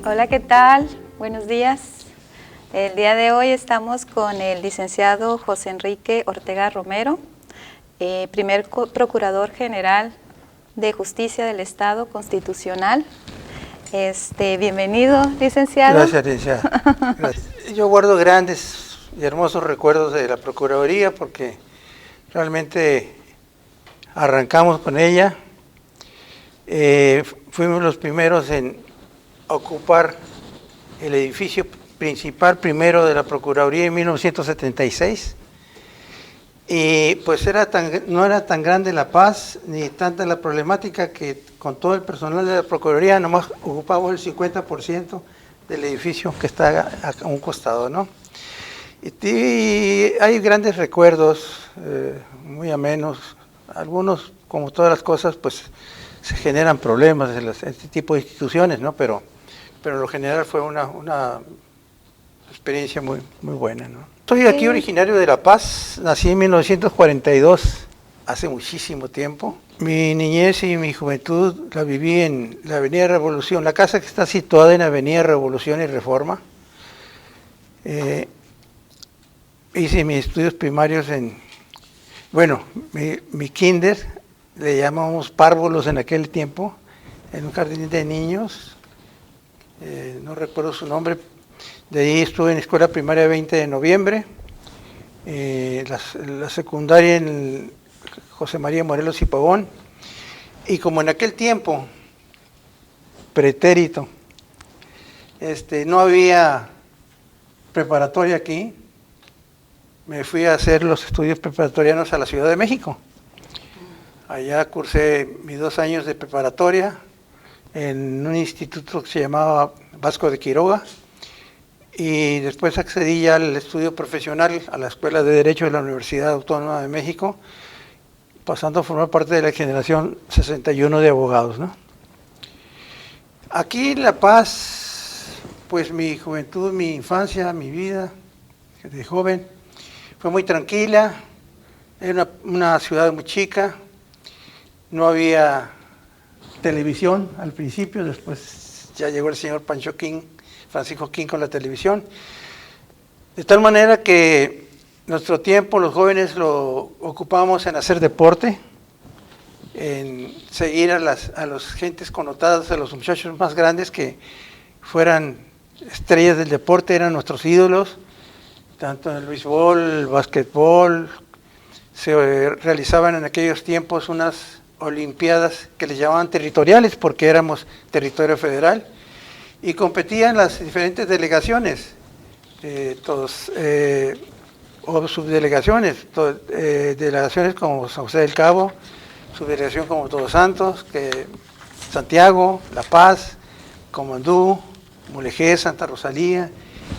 Hola, ¿qué tal? Buenos días. El día de hoy estamos con el licenciado José Enrique Ortega Romero, primer Procurador General de Justicia del Estado Constitucional. Bienvenido, licenciado. Gracias, licenciada. Gracias. Yo guardo grandes y hermosos recuerdos de la Procuraduría porque realmente arrancamos con ella. Fuimos los primeros en ocupar el edificio principal primero de la Procuraduría en 1976. Y pues no era tan grande la paz ni tanta la problemática que con todo el personal de la Procuraduría nomás ocupamos el 50% del edificio que está a un costado, ¿no? Y hay grandes recuerdos muy amenos. Algunos, como todas las cosas, pues se generan problemas en este tipo de instituciones, ¿no? Pero en lo general fue una experiencia muy buena, ¿no? Soy aquí originario de La Paz, nací en 1942, hace muchísimo tiempo. Mi niñez y mi juventud la viví en la Avenida Revolución, la casa que está situada en Avenida Revolución y Reforma. Hice mis estudios primarios mi kinder, le llamábamos párvulos en aquel tiempo, en un jardín de niños, no recuerdo su nombre. De ahí estuve en escuela primaria 20 de noviembre, la secundaria en José María Morelos y Pavón, y como en aquel tiempo, pretérito, no había preparatoria aquí, me fui a hacer los estudios preparatorianos a la Ciudad de México. Allá cursé mis 2 años de preparatoria en un instituto que se llamaba Vasco de Quiroga, y después accedí ya al estudio profesional a la Escuela de Derecho de la Universidad Autónoma de México, pasando a formar parte de la generación 61 de abogados, ¿no? Aquí en La Paz, pues mi juventud, mi infancia, mi vida de joven fue muy tranquila. Era una ciudad muy chica, no había televisión al principio, después ya llegó el señor Francisco King con la televisión, de tal manera que nuestro tiempo los jóvenes lo ocupábamos en hacer deporte, en seguir a las gentes connotadas, a los muchachos más grandes que fueran estrellas del deporte, eran nuestros ídolos, tanto en el béisbol, el básquetbol. Se realizaban en aquellos tiempos unas olimpiadas que les llamaban territoriales porque éramos territorio federal, y competían las diferentes delegaciones, o subdelegaciones, delegaciones como San José del Cabo, subdelegación como Todos Santos, Santiago, La Paz, Comandú, Mulegé, Santa Rosalía,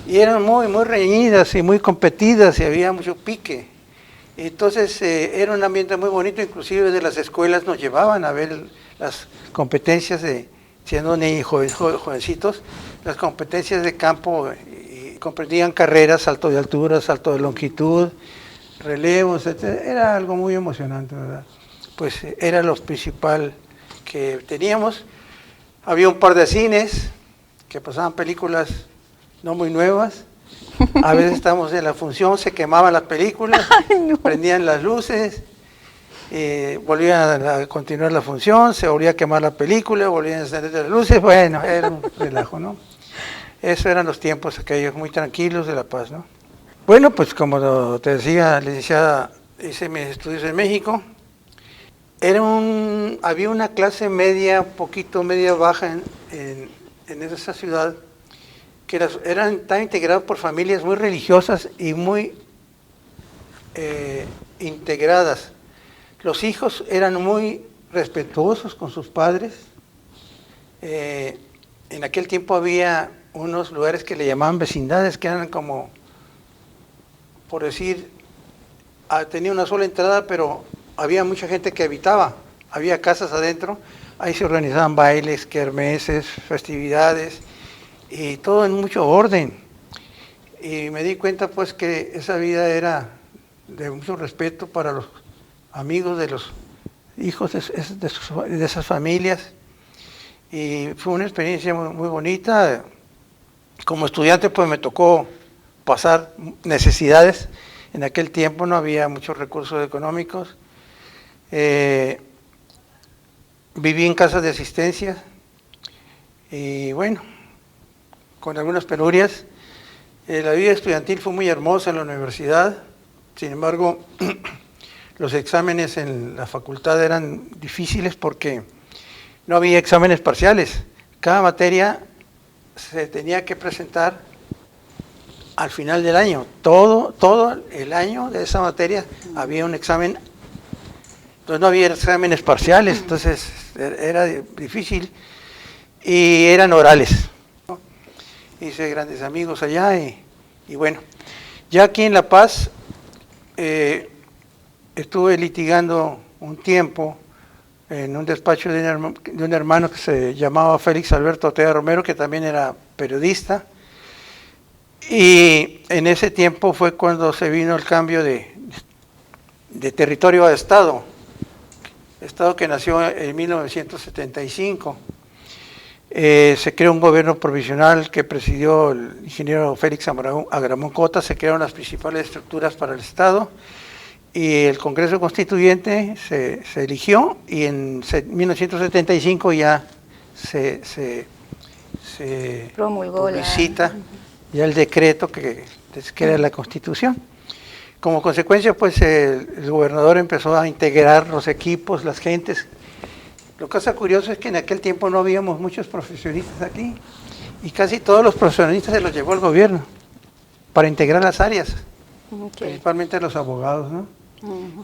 y eran muy reñidas y muy competidas y había mucho pique. Entonces era un ambiente muy bonito, inclusive de las escuelas nos llevaban a ver las competencias siendo niños jovencitos, las competencias de campo, y comprendían carreras, salto de altura, salto de longitud, relevos, etc. Era algo muy emocionante, ¿verdad? Pues era lo principal que teníamos. Había un par de cines que pasaban películas no muy nuevas. A veces estábamos en la función, se quemaban las películas, prendían las luces, volvían a continuar la función, se volvía a quemar la película, volvían a encender las luces. Bueno, era un relajo, ¿no? Esos eran los tiempos aquellos muy tranquilos de La Paz, ¿no? Bueno, pues como te decía, licenciada, hice mis estudios en México. Había una clase media, poquito media baja en esa ciudad, que estaban integrados por familias muy religiosas y muy integradas. Los hijos eran muy respetuosos con sus padres. En aquel tiempo había unos lugares que le llamaban vecindades, que eran como, por decir, tenía una sola entrada, pero había mucha gente que habitaba, había casas adentro, ahí se organizaban bailes, kermeses, festividades, y todo en mucho orden. Y me di cuenta pues que esa vida era de mucho respeto para los amigos de los hijos de esas familias. y fue una experiencia muy bonita. Como estudiante pues me tocó pasar necesidades. En aquel tiempo no había muchos recursos económicos. Viví en casas de asistencia y bueno, con algunas penurias. La vida estudiantil fue muy hermosa en la universidad. Sin embargo, los exámenes en la facultad eran difíciles porque no había exámenes parciales. Cada materia se tenía que presentar al final del año. Todo el año de esa materia había un examen. Entonces no había exámenes parciales, entonces era difícil y eran orales. Hice grandes amigos allá y bueno, ya aquí en La Paz estuve litigando un tiempo en un despacho de un hermano que se llamaba Félix Alberto Ortega Romero, que también era periodista, y en ese tiempo fue cuando se vino el cambio de territorio a Estado que nació en 1975. Se creó un gobierno provisional que presidió el ingeniero Félix Agramón Cota, se crearon las principales estructuras para el Estado, y el Congreso Constituyente se eligió, y en 1975 ya se promulgó publicita ya el decreto que era la Constitución. Como consecuencia, pues el gobernador empezó a integrar los equipos, las gentes. Lo que es curioso es que en aquel tiempo no habíamos muchos profesionistas aquí, y casi todos los profesionistas se los llevó el gobierno para integrar las áreas, principalmente los abogados, ¿no?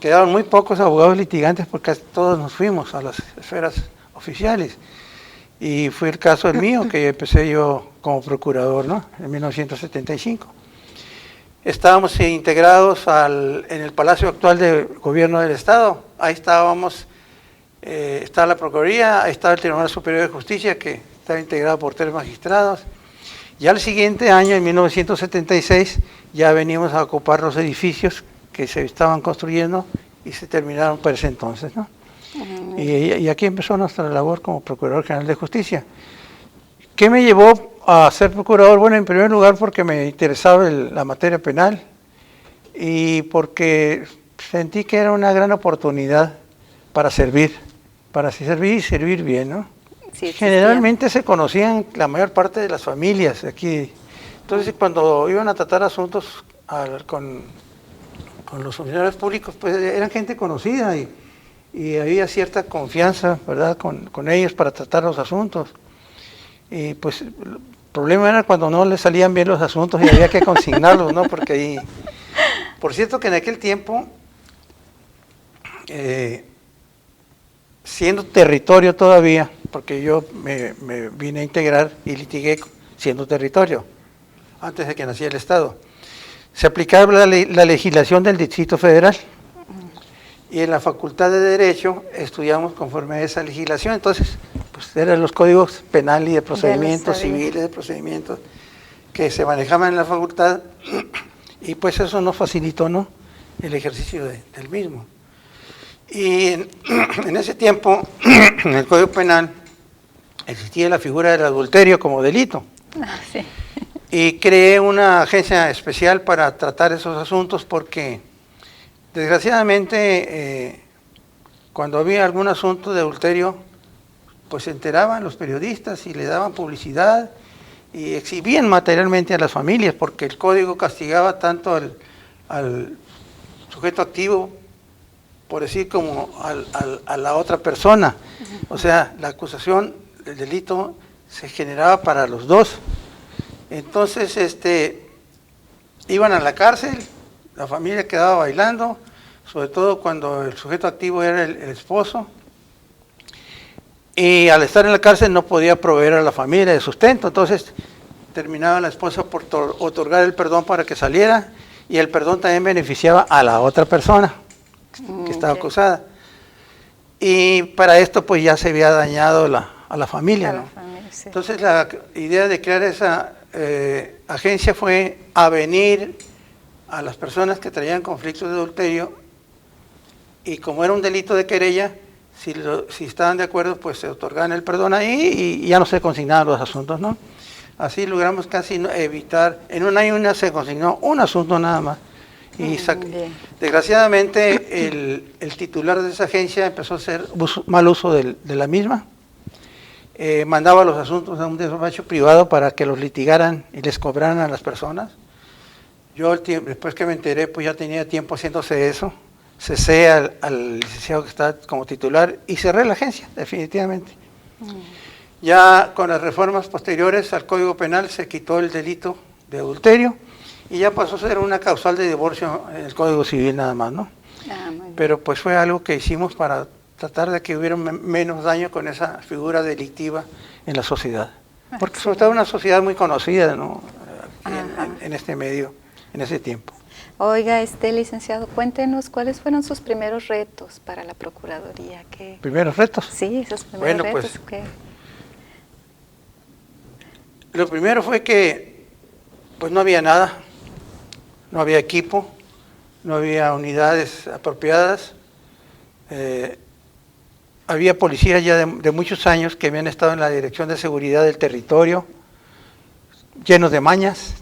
Quedaron muy pocos abogados litigantes porque todos nos fuimos a las esferas oficiales. Y fue el caso el mío, que empecé yo como procurador, ¿no? En 1975. Estábamos integrados en el Palacio actual del Gobierno del Estado. Ahí estábamos, estaba la Procuraduría, ahí estaba el Tribunal Superior de Justicia, que estaba integrado por 3 magistrados. Ya el siguiente año, en 1976, ya veníamos a ocupar los edificios que se estaban construyendo y se terminaron por ese entonces, ¿no? Y aquí empezó nuestra labor como Procurador General de Justicia. ¿Qué me llevó a ser procurador? Bueno, en primer lugar porque me interesaba la materia penal y porque sentí que era una gran oportunidad para servir y servir bien, ¿no? Sí, generalmente se conocían la mayor parte de las familias aquí. Entonces, cuando iban a tratar asuntos con los funcionarios públicos, pues eran gente conocida y había cierta confianza, ¿verdad?, con ellos para tratar los asuntos. Y pues el problema era cuando no les salían bien los asuntos y había que consignarlos, ¿no? Porque ahí, por cierto que en aquel tiempo, siendo territorio todavía, porque yo me vine a integrar y litigué siendo territorio, antes de que naciera el Estado, se aplicaba la legislación del Distrito Federal. Y en la Facultad de Derecho estudiamos conforme a esa legislación. Entonces, pues eran los códigos penal y de procedimientos civiles, de procedimientos que se manejaban en la facultad, y pues eso nos facilitó, ¿no?, el ejercicio del mismo. Y en ese tiempo, en el Código Penal, existía la figura del adulterio como delito. Sí. Y creé una agencia especial para tratar esos asuntos porque, desgraciadamente, cuando había algún asunto de adulterio, pues se enteraban los periodistas y le daban publicidad y exhibían materialmente a las familias, porque el código castigaba tanto al sujeto activo, por decir, como a la otra persona. O sea, la acusación del delito se generaba para los dos. Entonces, iban a la cárcel, la familia quedaba bailando, sobre todo cuando el sujeto activo era el esposo, y al estar en la cárcel no podía proveer a la familia de sustento. Entonces terminaba la esposa por otorgar el perdón para que saliera, y el perdón también beneficiaba a la otra persona que estaba acusada. Y para esto pues ya se había dañado a la familia, ¿no? Sí. Entonces la idea de crear esa agencia fue avenir a las personas que traían conflictos de adulterio, y como era un delito de querella, Si estaban de acuerdo, pues se otorgaban el perdón ahí y ya no se consignaban los asuntos, ¿no? Así logramos casi evitar, en un año se consignó un asunto nada más. Y desgraciadamente el titular de esa agencia empezó a hacer mal uso de la misma. Mandaba los asuntos a un despacho privado para que los litigaran y les cobraran a las personas. Yo después que me enteré, pues ya tenía tiempo haciéndose eso. Cesé al licenciado que está como titular y cerré la agencia, definitivamente. Ya con las reformas posteriores al Código Penal se quitó el delito de adulterio y ya pasó a ser una causal de divorcio en el Código Civil nada más, ¿no? Pero pues fue algo que hicimos para tratar de que hubiera menos daño con esa figura delictiva en la sociedad. Porque sobre todo una sociedad muy conocida, ¿no? En este medio, en ese tiempo. Oiga, licenciado, cuéntenos cuáles fueron sus primeros retos para la Procuraduría. ¿Primeros retos? Sí, esos primeros retos. Pues, lo primero fue que pues no había nada, no había equipo, no había unidades apropiadas. Había policías ya de muchos años que habían estado en la Dirección de Seguridad del Territorio, llenos de mañas.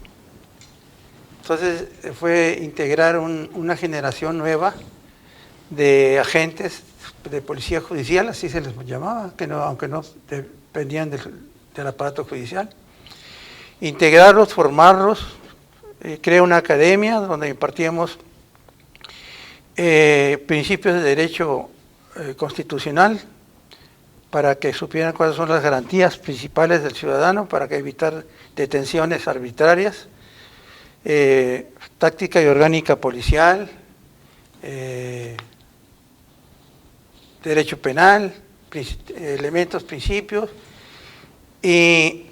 Entonces fue integrar una generación nueva de agentes de policía judicial, así se les llamaba, aunque no dependían del aparato judicial. Integrarlos, formarlos, creé una academia donde impartíamos principios de derecho constitucional para que supieran cuáles son las garantías principales del ciudadano para que evitar detenciones arbitrarias, táctica y orgánica policial, derecho penal, elementos, principios, y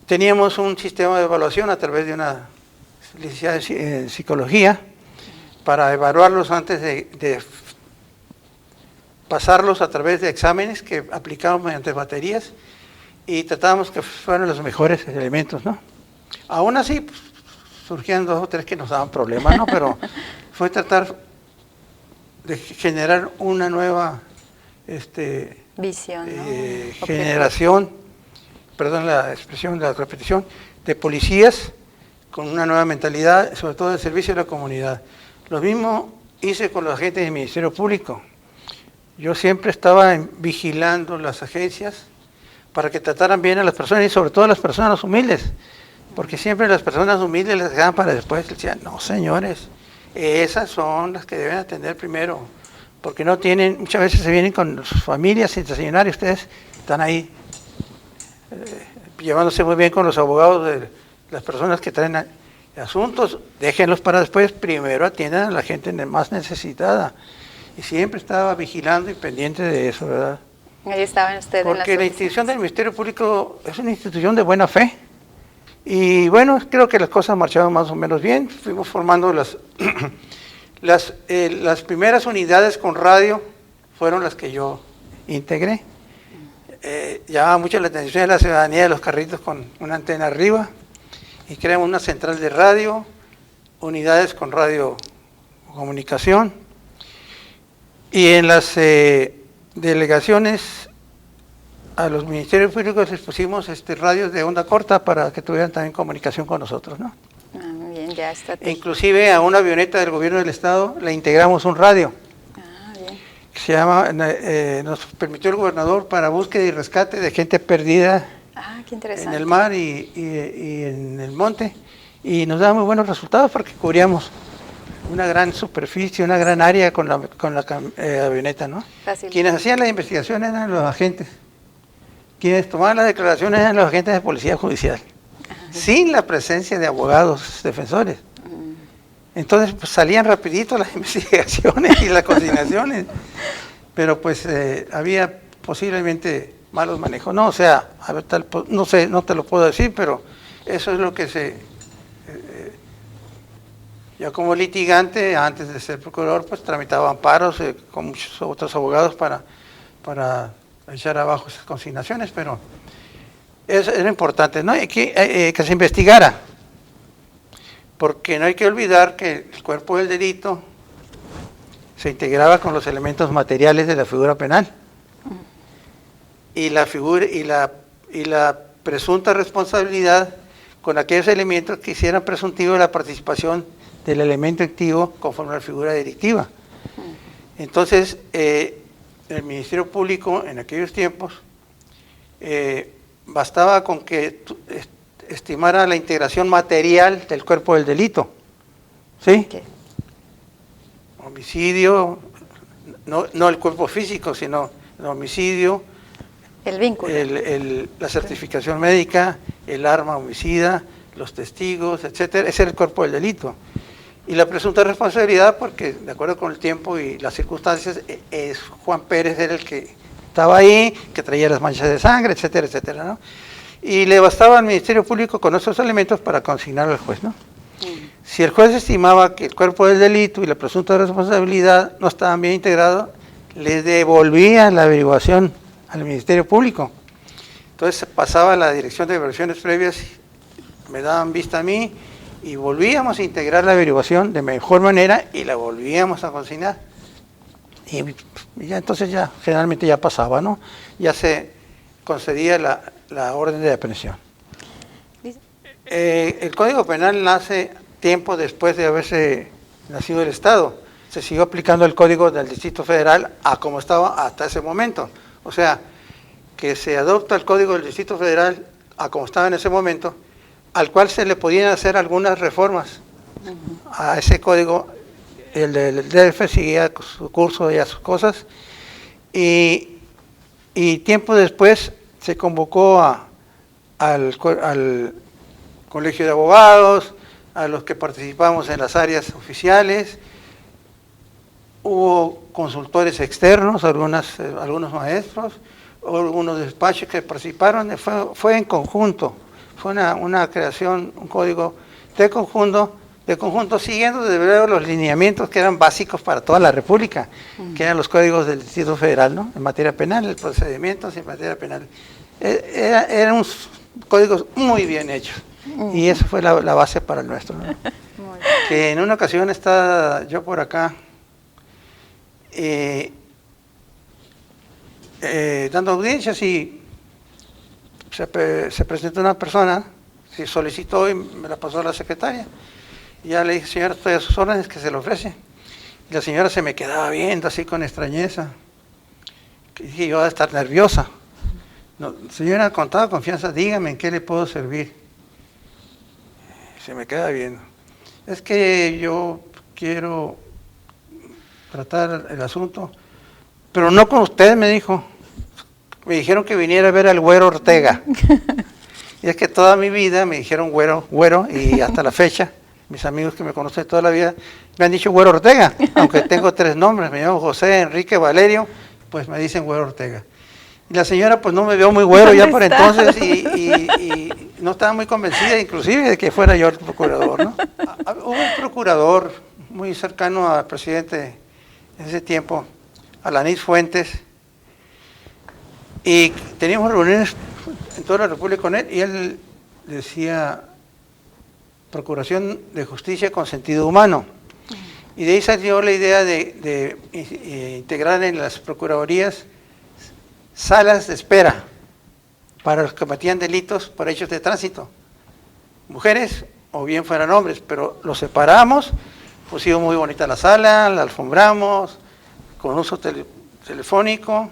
teníamos un sistema de evaluación a través de una licenciada en psicología para evaluarlos antes de pasarlos a través de exámenes que aplicábamos mediante baterías y tratábamos que fueran los mejores elementos, ¿no? Aún así, pues, surgían 2 o 3 que nos daban problemas, ¿no? Pero fue tratar de generar una nueva visión, ¿no? generación, perdón la expresión, la repetición, de policías con una nueva mentalidad, sobre todo de servicio a la comunidad. Lo mismo hice con los agentes del Ministerio Público. Yo siempre estaba vigilando las agencias para que trataran bien a las personas y sobre todo a las personas humildes, porque siempre las personas humildes les dejaban para después, les decían, no señores, esas son las que deben atender primero, porque no tienen, muchas veces se vienen con sus familias sin desayunar y ustedes están ahí llevándose muy bien con los abogados de las personas que traen asuntos, déjenlos para después, primero atiendan a la gente más necesitada. Y siempre estaba vigilando y pendiente de eso, ¿verdad? Ahí estaban ustedes. Porque la institución del Ministerio Público es una institución de buena fe. Y bueno, creo que las cosas marchaban más o menos bien. Fuimos formando las primeras unidades con radio, fueron las que yo integré. Llamaba mucho la atención de la ciudadanía de los carritos con una antena arriba. Y creamos una central de radio, unidades con radiocomunicación. Y en las delegaciones a los ministerios públicos les pusimos radios de onda corta para que tuvieran también comunicación con nosotros, ¿no? Muy bien, ya está. Inclusive a una avioneta del gobierno del estado le integramos un radio. Bien. Que se llama, nos permitió el gobernador para búsqueda y rescate de gente perdida qué interesante. en el mar y en el monte. Y nos daba muy buenos resultados porque cubríamos una gran superficie, una gran área con la avioneta, ¿no? Fácil. Quienes hacían la investigación eran los agentes. Quienes tomaban las declaraciones eran los agentes de policía judicial, sin la presencia de abogados defensores. Entonces pues, salían rapidito las investigaciones y las consignaciones, pero pues había posiblemente malos manejos. No, o sea, a ver, no sé, no te lo puedo decir, pero eso es lo que yo como litigante, antes de ser procurador, pues tramitaba amparos con muchos otros abogados para echar abajo esas consignaciones, pero eso era importante, ¿no? Que se investigara, porque no hay que olvidar que el cuerpo del delito se integraba con los elementos materiales de la figura penal. y la figura y la presunta responsabilidad con aquellos elementos que hicieran presuntivo la participación del elemento activo conforme a la figura delictiva. Entonces, el Ministerio Público en aquellos tiempos bastaba con que estimara la integración material del cuerpo del delito, ¿sí? Okay. Homicidio, no el cuerpo físico, sino el homicidio, El vínculo. la certificación médica, el arma homicida, los testigos, etcétera. Ese era el cuerpo del delito. Y la presunta responsabilidad, porque de acuerdo con el tiempo y las circunstancias, es Juan Pérez era el que estaba ahí, que traía las manchas de sangre, etcétera, etcétera, ¿no? Y le bastaba al Ministerio Público con esos elementos para consignar al juez, ¿no? Si el juez estimaba que el cuerpo del delito y la presunta responsabilidad no estaban bien integrados, le devolvía la averiguación al Ministerio Público. Entonces pasaba a la Dirección de Averiguaciones Previas, me daban vista a mí y volvíamos a integrar la averiguación de mejor manera y la volvíamos a consignar. Y ya entonces ya generalmente ya pasaba, ¿no? Ya se concedía la orden de aprehensión. El Código Penal nace tiempo después de haberse nacido el Estado. Se siguió aplicando el Código del Distrito Federal a como estaba hasta ese momento. O sea, que se adopta el Código del Distrito Federal a como estaba en ese momento, al cual se le podían hacer algunas reformas a ese código. El del DF seguía su curso y a sus cosas, y tiempo después se convocó al Colegio de Abogados, a los que participamos en las áreas oficiales. Hubo consultores externos, algunos maestros, algunos despachos que participaron. Fue en conjunto, fue una creación, un código de conjunto siguiendo de verdad los lineamientos que eran básicos para toda la República, que eran los códigos del Distrito Federal, ¿no? En materia penal, el procedimientos en materia penal. Eran unos códigos muy bien hechos, y eso fue la base para el nuestro, ¿no? Que en una ocasión estaba yo por acá dando audiencias y se presentó una persona, se solicitó y me la pasó a la secretaria. Y ya le dije, señora, estoy a sus órdenes, que se le ofrece. Y la señora se me quedaba viendo así con extrañeza. Y dije, yo voy a estar nerviosa. No, señora, con toda confianza, dígame en qué le puedo servir. Se me queda viendo. Es que yo quiero tratar el asunto, pero no con usted, me dijo. Me dijeron que viniera a ver al Güero Ortega. Y es que toda mi vida me dijeron güero, y hasta la fecha, mis amigos que me conocen toda la vida, me han dicho Güero Ortega, aunque tengo 3 nombres, me llamo José Enrique Valerio, pues me dicen Güero Ortega. Y la señora pues no me vio muy güero ya por entonces y no estaba muy convencida inclusive de que fuera yo el procurador, ¿no? Hubo un procurador muy cercano al presidente en ese tiempo, Alanis Fuentes, y teníamos reuniones en toda la República con él, y él decía Procuración de Justicia con Sentido Humano. Y de ahí salió la idea de integrar en las procuradurías salas de espera para los que cometían delitos por hechos de tránsito, mujeres o bien fueran hombres, pero los separamos, pusimos muy bonita la sala, la alfombramos con uso telefónico,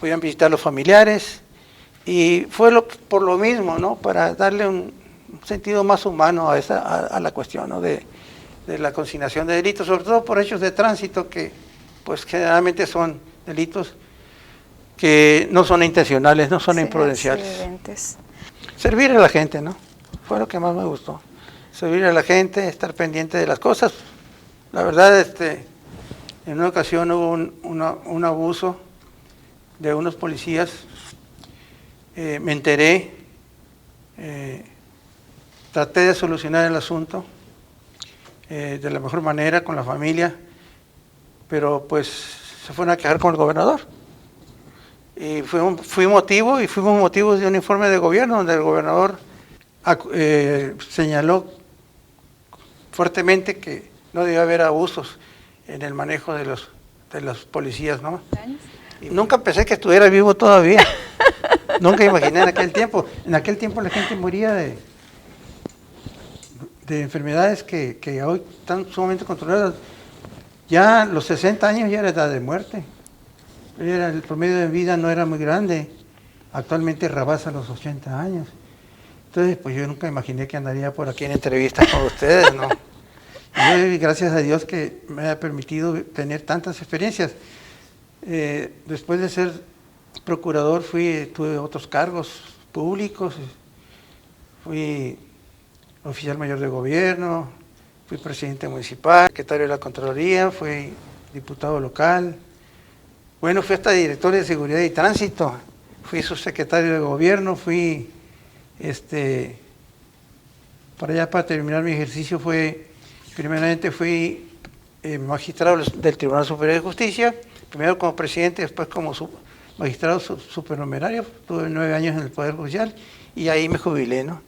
podían visitar los familiares, y fue por lo mismo, ¿no? Para darle un sentido más humano a la cuestión, ¿no? de la consignación de delitos, sobre todo por hechos de tránsito que pues generalmente son delitos que no son intencionales, no son imprudenciales. Accidentes. Servir a la gente, ¿no? Fue lo que más me gustó. Servir a la gente, estar pendiente de las cosas. La verdad, en una ocasión hubo un abuso de unos policías, me enteré, traté de solucionar el asunto de la mejor manera con la familia, pero pues se fueron a quejar con el gobernador. Y fuimos motivos de un informe de gobierno donde el gobernador señaló fuertemente que no debía haber abusos en el manejo de los policías, ¿no? Y nunca pensé que estuviera vivo todavía. Nunca imaginé en aquel tiempo. En aquel tiempo la gente moría de enfermedades que hoy están sumamente controladas. Ya los 60 años ya era edad de muerte. El promedio de vida no era muy grande. Actualmente rebasa los 80 años. Entonces, pues yo nunca imaginé que andaría por aquí en entrevistas con ustedes, ¿no? Y yo, gracias a Dios que me ha permitido tener tantas experiencias. Después de ser procurador tuve otros cargos públicos. Fui oficial mayor de gobierno, fui presidente municipal, secretario de la Contraloría, fui diputado local. Bueno, fui hasta director de seguridad y tránsito, fui subsecretario de gobierno, para terminar mi ejercicio primeramente fui magistrado del Tribunal Superior de Justicia, primero como presidente, después como magistrado supernumerario, tuve 9 años en el Poder Judicial y ahí me jubilé, ¿no?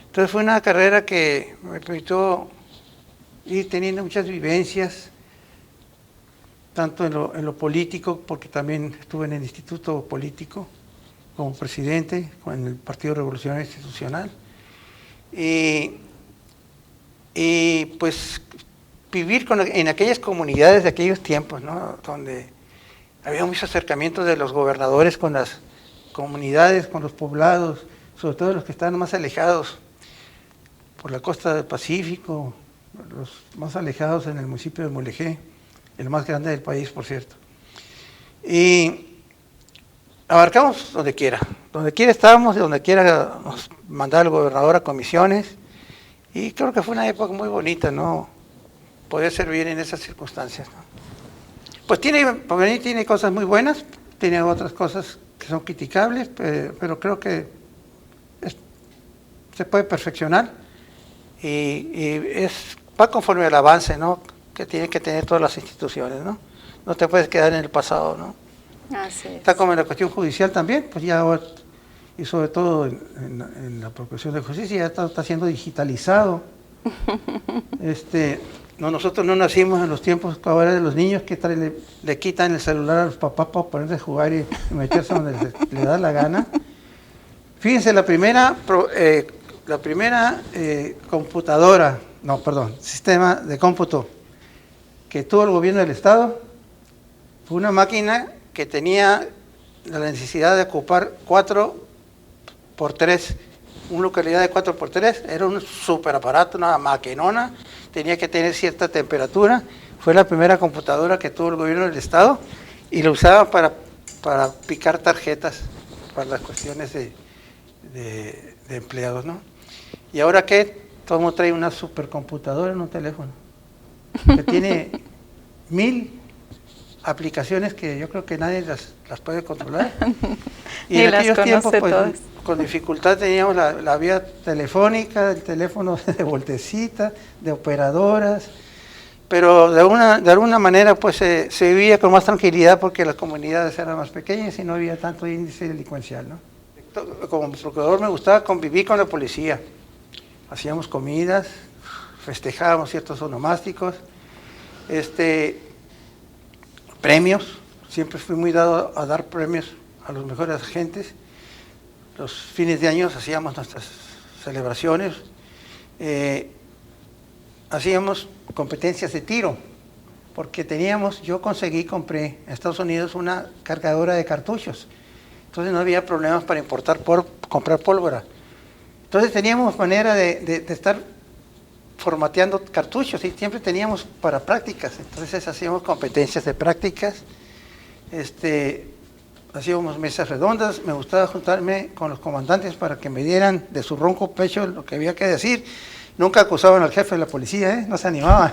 Entonces fue una carrera que me permitió ir teniendo muchas vivencias, tanto en lo político, porque también estuve en el Instituto Político como presidente, con el Partido Revolucionario Institucional, y pues vivir en aquellas comunidades de aquellos tiempos, ¿no? Donde había muchos acercamientos de los gobernadores con las comunidades, con los poblados, sobre todo los que estaban más alejados por la costa del Pacífico, los más alejados en el municipio de Mulegé, el más grande del país, por cierto. Y abarcamos donde quiera estábamos, y donde quiera nos mandaba el gobernador a comisiones, y creo que fue una época muy bonita, ¿no? Poder servir en esas circunstancias, ¿no? Pues tiene cosas muy buenas, tiene otras cosas que son criticables, pero creo que se puede perfeccionar. Y va conforme al avance, ¿no? Que tienen que tener todas las instituciones, ¿no? No te puedes quedar en el pasado, ¿no? Así es. Está como en la cuestión judicial también, pues ya ahora, y sobre todo en la Procuración de Justicia, ya está siendo digitalizado. No, nosotros no nacimos en los tiempos ahora de los niños que le quitan el celular a los papás para ponerse a jugar y meterse donde le da la gana. Fíjense, sistema de cómputo que tuvo el gobierno del Estado fue una máquina que tenía la necesidad de ocupar 4x3, una localidad de 4x3, era un super aparato, una maquinona, tenía que tener cierta temperatura, fue la primera computadora que tuvo el gobierno del Estado y lo usaba para picar tarjetas para las cuestiones de empleados, ¿no? Y ahora que todo el mundo trae una supercomputadora en un teléfono que tiene 1000 aplicaciones que yo creo que nadie las puede controlar. Y en aquellos tiempos, pues, con dificultad teníamos la vía telefónica, el teléfono de voltecita, de operadoras, pero de alguna manera pues se vivía con más tranquilidad porque las comunidades eran más pequeñas y no había tanto índice delincuencial, ¿no? Como procurador me gustaba convivir con la policía. Hacíamos comidas, festejábamos ciertos onomásticos, premios, siempre fui muy dado a dar premios a los mejores agentes. Los fines de año hacíamos nuestras celebraciones, hacíamos competencias de tiro, porque yo compré en Estados Unidos una cargadora de cartuchos, entonces no había problemas para comprar pólvora. Entonces teníamos manera de estar formateando cartuchos y siempre teníamos para prácticas, entonces hacíamos competencias de prácticas, hacíamos mesas redondas, me gustaba juntarme con los comandantes para que me dieran de su ronco pecho lo que había que decir. Nunca acusaban al jefe de la policía, no se animaban.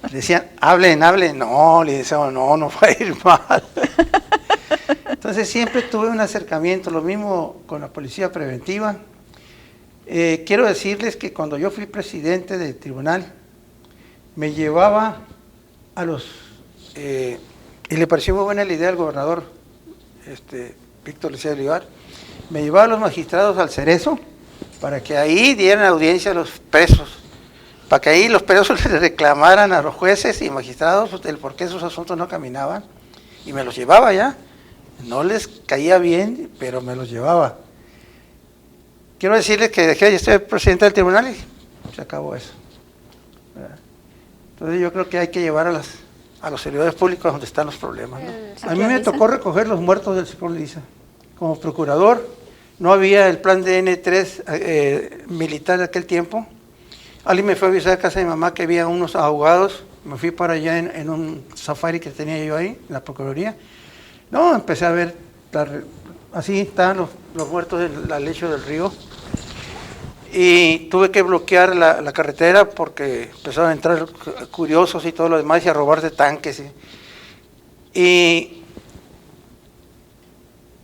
Le decían, hablen, no, le decían, no va a ir mal. Entonces siempre tuve un acercamiento, lo mismo con la policía preventiva. Quiero decirles que cuando yo fui presidente del tribunal, me llevaba y le pareció muy buena la idea al gobernador, Víctor Licea Olivar, me llevaba a los magistrados al Cerezo para que ahí dieran audiencia a los presos, para que ahí los presos les reclamaran a los jueces y magistrados el por qué sus asuntos no caminaban, y me los llevaba allá. No les caía bien, pero me los llevaba. Quiero decirles que dejé de ser presidente del tribunal y se acabó eso. ¿Verdad? Entonces yo creo que hay que llevar a los servidores públicos donde están los problemas, ¿no? A mí me tocó recoger los muertos del ciclón Lisa. Como procurador, no había el plan de N3 militar de aquel tiempo. Alguien me fue a avisar a casa de mi mamá que había unos ahogados. Me fui para allá en un safari que tenía yo ahí, en la Procuraduría. No, empecé a ver, así estaban los muertos del lecho del río. Y tuve que bloquear la carretera porque empezaron a entrar curiosos y todo lo demás y a robarse tanques. Y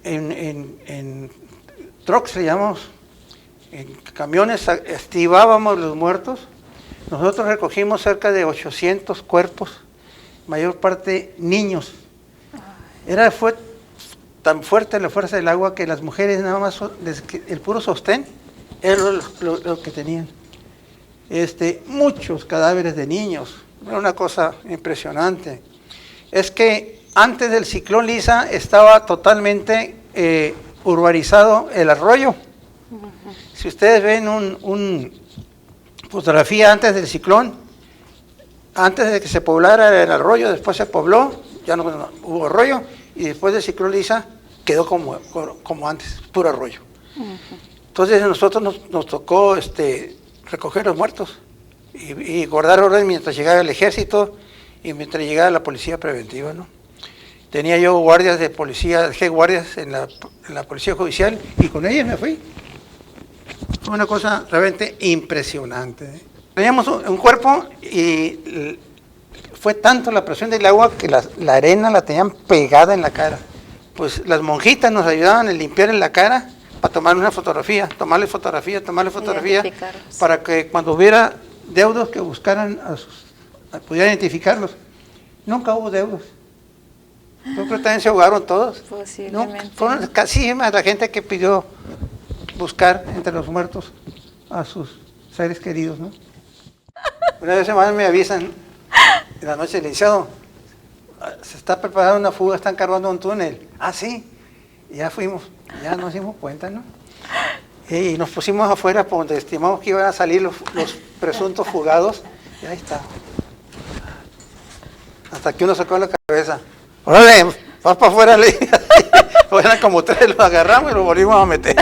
en trucks, le llamamos, en camiones estibábamos los muertos. Nosotros recogimos cerca de 800 cuerpos, mayor parte niños. Fue tan fuerte la fuerza del agua que las mujeres nada más, el puro sostén, era lo que tenían. Muchos cadáveres de niños, era una cosa impresionante. Es que antes del ciclón Lisa estaba totalmente urbanizado el arroyo. Si ustedes ven una fotografía antes del ciclón, antes de que se poblara el arroyo, después se pobló, ya no hubo arroyo, y después del ciclón Lisa quedó como antes, puro arroyo. Entonces a nosotros nos tocó recoger los muertos y guardar orden mientras llegaba el ejército y mientras llegaba la policía preventiva, ¿no? Tenía yo guardias de policía, dejé guardias en la policía judicial y con ellos me fui. Fue una cosa realmente impresionante. Teníamos un cuerpo y fue tanto la presión del agua que la arena la tenían pegada en la cara. Pues las monjitas nos ayudaban a limpiar en la cara para tomar una fotografía, tomarle fotografía, para que cuando hubiera deudos que buscaran, pudieran identificarlos. Nunca hubo deudos. Yo creo que también se ahogaron todos. Posiblemente. Fueron casi más la gente que pidió buscar entre los muertos a sus seres queridos, ¿no? Una vez más me avisan en la noche, licenciado, se está preparando una fuga, están cavando un túnel. Ah, sí, ya fuimos, ya nos dimos cuenta, ¿no? Y nos pusimos afuera por donde estimamos que iban a salir los presuntos fugados, y ahí está. Hasta que uno sacó la cabeza. ¡Órale, vas para afuera! Eran como tres, los agarramos y los volvimos a meter.